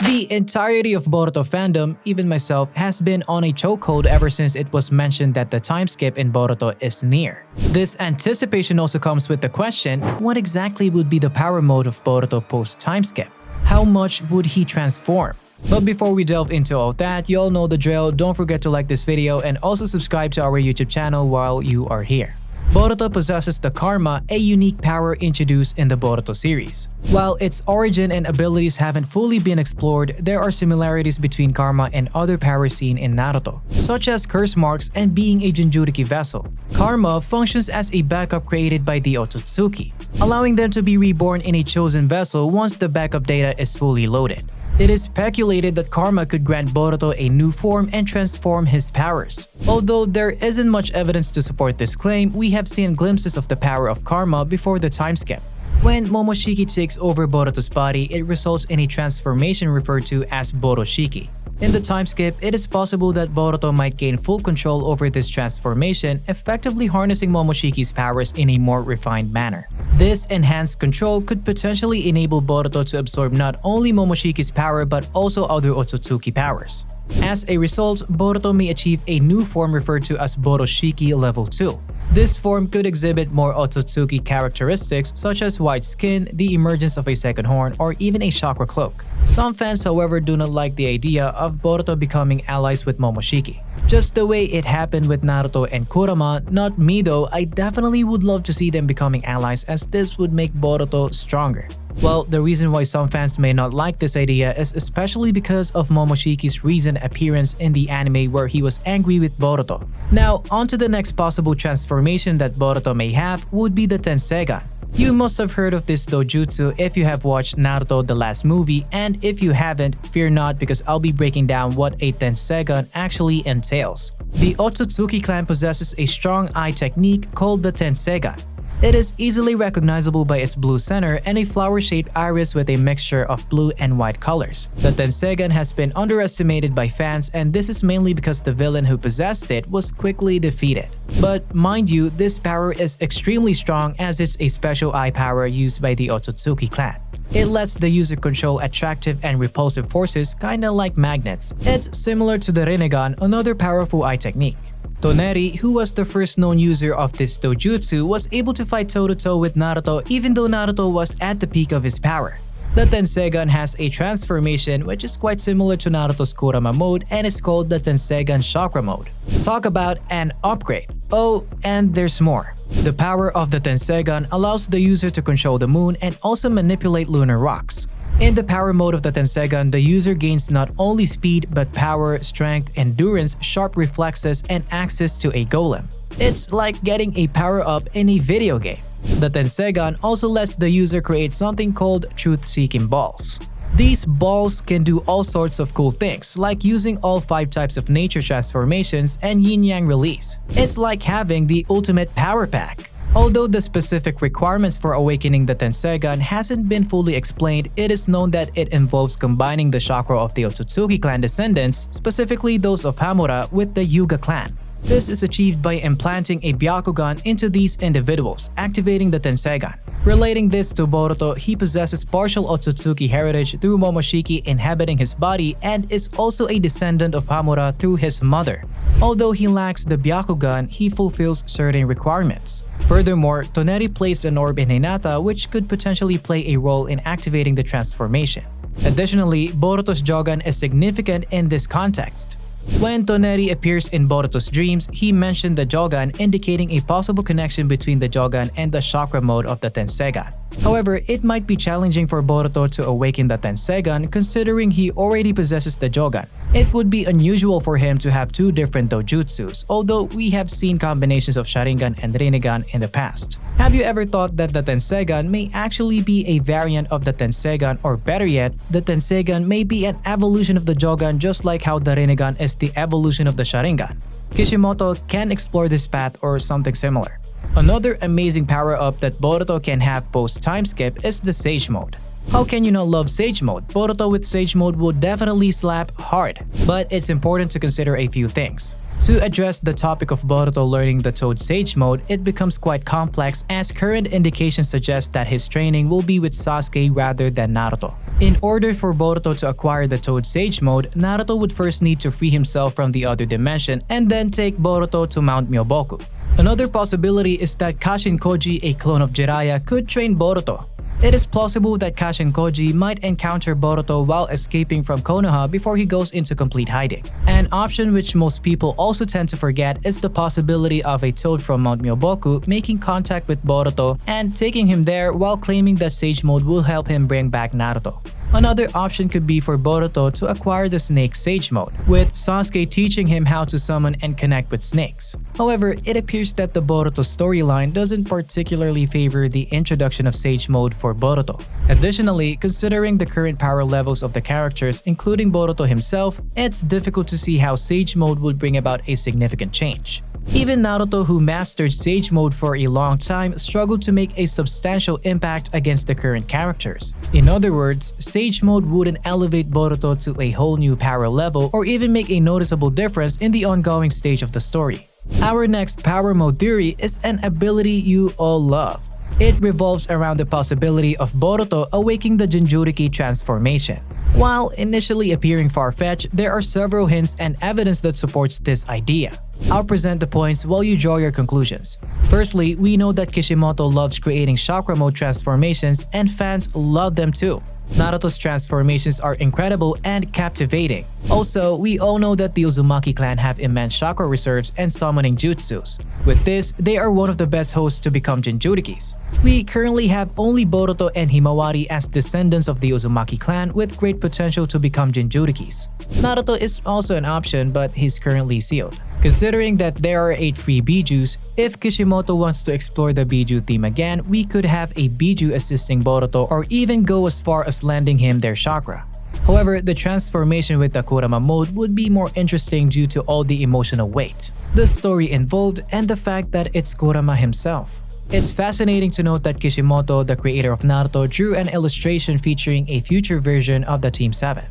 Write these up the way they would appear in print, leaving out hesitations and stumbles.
The entirety of Boruto fandom, even myself, has been on a chokehold ever since it was mentioned that the time skip in Boruto is near. This anticipation also comes with the question, what exactly would be the power mode of Boruto post-time skip? How much would he transform? But before we delve into all that, you all know the drill. Don't forget to like this video and also subscribe to our YouTube channel while you are here. Boruto possesses the Karma, a unique power introduced in the Boruto series. While its origin and abilities haven't fully been explored, there are similarities between Karma and other powers seen in Naruto, such as curse marks and being a Jinchuriki vessel. Karma functions as a backup created by the Otsutsuki, allowing them to be reborn in a chosen vessel once the backup data is fully loaded. It is speculated that Karma could grant Boruto a new form and transform his powers. Although there isn't much evidence to support this claim, we have seen glimpses of the power of Karma before the time skip. When Momoshiki takes over Boruto's body, it results in a transformation referred to as Borushiki. In the time skip, it is possible that Boruto might gain full control over this transformation, effectively harnessing Momoshiki's powers in a more refined manner. This enhanced control could potentially enable Boruto to absorb not only Momoshiki's power but also other Otsutsuki powers. As a result, Boruto may achieve a new form referred to as Borushiki Level 2. This form could exhibit more Otsutsuki characteristics such as white skin, the emergence of a second horn, or even a chakra cloak. Some fans, however, do not like the idea of Boruto becoming allies with Momoshiki, just the way it happened with Naruto and Kurama. Not me though, I definitely would love to see them becoming allies as this would make Boruto stronger. Well, the reason why some fans may not like this idea is especially because of Momoshiki's recent appearance in the anime where he was angry with Boruto. Now, on to the next possible transformation that Boruto may have would be the Tensegan. You must have heard of this dojutsu if you have watched Naruto the last movie, and if you haven't, fear not because I'll be breaking down what a Tensegan actually entails. The Otsutsuki clan possesses a strong eye technique called the Tensegan. It is easily recognizable by its blue center and a flower-shaped iris with a mixture of blue and white colors. The Tensegan has been underestimated by fans, and this is mainly because the villain who possessed it was quickly defeated. But mind you, this power is extremely strong as it's a special eye power used by the Otsutsuki clan. It lets the user control attractive and repulsive forces kinda like magnets. It's similar to the Rinnegan, another powerful eye technique. Toneri, who was the first known user of this dojutsu, was able to fight toe-to-toe with Naruto even though Naruto was at the peak of his power. The Tensegan has a transformation which is quite similar to Naruto's Kurama mode and is called the Tensegan Chakra mode. Talk about an upgrade. Oh, and there's more. The power of the Tensegan allows the user to control the moon and also manipulate lunar rocks. In the power mode of the Tensegan, the user gains not only speed but power, strength, endurance, sharp reflexes, and access to a golem. It's like getting a power-up in a video game. The Tensegan also lets the user create something called truth-seeking balls. These balls can do all sorts of cool things, like using all 5 types of nature transformations and yin-yang release. It's like having the ultimate power pack. Although the specific requirements for awakening the Tensegan hasn't been fully explained, it is known that it involves combining the chakra of the Otsutsuki clan descendants, specifically those of Hamura, with the Hyuga clan. This is achieved by implanting a Byakugan into these individuals, activating the Tensegan. Relating this to Boruto, he possesses partial Otsutsuki heritage through Momoshiki inhabiting his body and is also a descendant of Hamura through his mother. Although he lacks the Byakugan, he fulfills certain requirements. Furthermore, Toneri placed an orb in Hinata which could potentially play a role in activating the transformation. Additionally, Boruto's Jogan is significant in this context. When Toneri appears in Boruto's dreams, he mentioned the Jogan, indicating a possible connection between the Jogan and the chakra mode of the Tensegan. However, it might be challenging for Boruto to awaken the Tensegan considering he already possesses the Jogan. It would be unusual for him to have 2 different dojutsus, although we have seen combinations of Sharingan and Rinnegan in the past. Have you ever thought that the Tensegan may actually be a variant of the Tensegan, or better yet, the Tensegan may be an evolution of the Jogan just like how the Rinnegan is the evolution of the Sharingan? Kishimoto can explore this path or something similar. Another amazing power-up that Boruto can have post-time skip is the Sage Mode. How can you not love Sage Mode? Boruto with Sage Mode would definitely slap hard, but it's important to consider a few things. To address the topic of Boruto learning the Toad Sage Mode, it becomes quite complex as current indications suggest that his training will be with Sasuke rather than Naruto. In order for Boruto to acquire the Toad Sage mode, Naruto would first need to free himself from the other dimension and then take Boruto to Mount Myoboku. Another possibility is that Kashin Koji, a clone of Jiraiya, could train Boruto. It is plausible that Kashin Koji might encounter Boruto while escaping from Konoha before he goes into complete hiding. An option which most people also tend to forget is the possibility of a Toad from Mount Myoboku making contact with Boruto and taking him there while claiming that Sage Mode will help him bring back Naruto. Another option could be for Boruto to acquire the Snake Sage Mode, with Sasuke teaching him how to summon and connect with snakes. However, it appears that the Boruto storyline doesn't particularly favor the introduction of Sage Mode for Boruto. Additionally, considering the current power levels of the characters, including Boruto himself, it's difficult to see how Sage Mode would bring about a significant change. Even Naruto, who mastered Sage Mode for a long time, struggled to make a substantial impact against the current characters. In other words, Sage Mode wouldn't elevate Boruto to a whole new power level or even make a noticeable difference in the ongoing stage of the story. Our next power mode theory is an ability you all love. It revolves around the possibility of Boruto awakening the Jinchuriki transformation. While initially appearing far-fetched, there are several hints and evidence that supports this idea. I'll present the points while you draw your conclusions. Firstly, we know that Kishimoto loves creating chakra mode transformations and fans love them too. Naruto's transformations are incredible and captivating. Also, we all know that the Uzumaki clan have immense chakra reserves and summoning jutsus. With this, they are one of the best hosts to become Jinchurikis. We currently have only Boruto and Himawari as descendants of the Uzumaki clan with great potential to become Jinchurikis. Naruto is also an option, but he's currently sealed. Considering that there are 8 free Bijus, if Kishimoto wants to explore the Biju theme again, we could have a Biju assisting Boruto or even go as far as lending him their chakra. However, the transformation with the Kurama mode would be more interesting due to all the emotional weight, the story involved, and the fact that it's Kurama himself. It's fascinating to note that Kishimoto, the creator of Naruto, drew an illustration featuring a future version of the Team 7.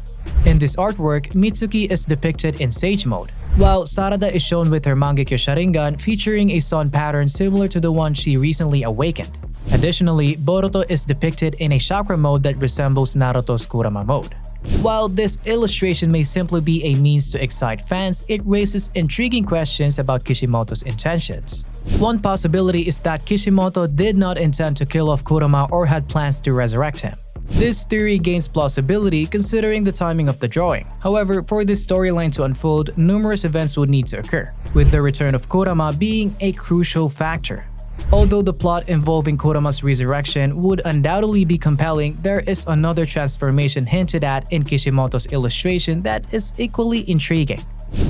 In this artwork, Mitsuki is depicted in Sage Mode, while Sarada is shown with her Mangekyo Sharingan featuring a sun pattern similar to the one she recently awakened. Additionally, Boruto is depicted in a chakra mode that resembles Naruto's Kurama mode. While this illustration may simply be a means to excite fans, it raises intriguing questions about Kishimoto's intentions. One possibility is that Kishimoto did not intend to kill off Kurama or had plans to resurrect him. This theory gains plausibility considering the timing of the drawing. However, for this storyline to unfold, numerous events would need to occur, with the return of Kurama being a crucial factor. Although the plot involving Kurama's resurrection would undoubtedly be compelling, there is another transformation hinted at in Kishimoto's illustration that is equally intriguing.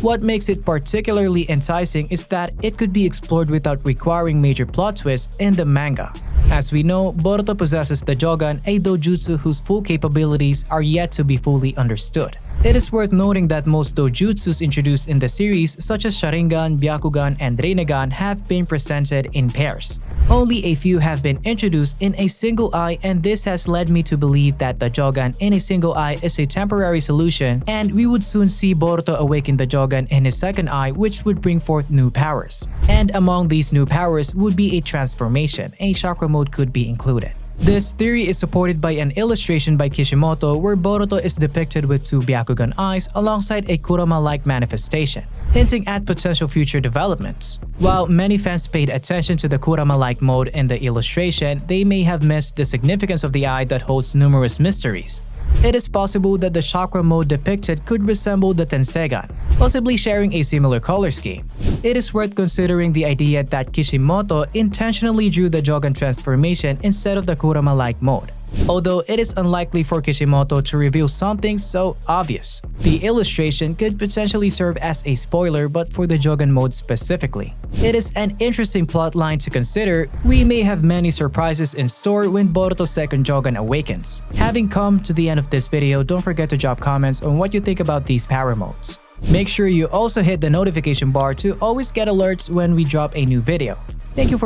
What makes it particularly enticing is that it could be explored without requiring major plot twists in the manga. As we know, Boruto possesses the Jogan, a dojutsu whose full capabilities are yet to be fully understood. It is worth noting that most dojutsus introduced in the series, such as Sharingan, Byakugan, and Rinnegan, have been presented in pairs. Only a few have been introduced in a single eye, and this has led me to believe that the Jogan in a single eye is a temporary solution, and we would soon see Boruto awaken the Jogan in his second eye, which would bring forth new powers. And among these new powers would be a transformation. A chakra mode could be included. This theory is supported by an illustration by Kishimoto where Boruto is depicted with 2 Byakugan eyes alongside a Kurama-like manifestation, hinting at potential future developments. While many fans paid attention to the Kurama-like mode in the illustration, they may have missed the significance of the eye that holds numerous mysteries. It is possible that the chakra mode depicted could resemble the Tensegan, possibly sharing a similar color scheme. It is worth considering the idea that Kishimoto intentionally drew the Jogan transformation instead of the Kurama-like mode. Although it is unlikely for Kishimoto to reveal something so obvious, the illustration could potentially serve as a spoiler but for the Jogan mode specifically. It is an interesting plotline to consider. We may have many surprises in store when Boruto's second Jogan awakens. Having come to the end of this video, don't forget to drop comments on what you think about these power modes. Make sure you also hit the notification bar to always get alerts when we drop a new video. Thank you for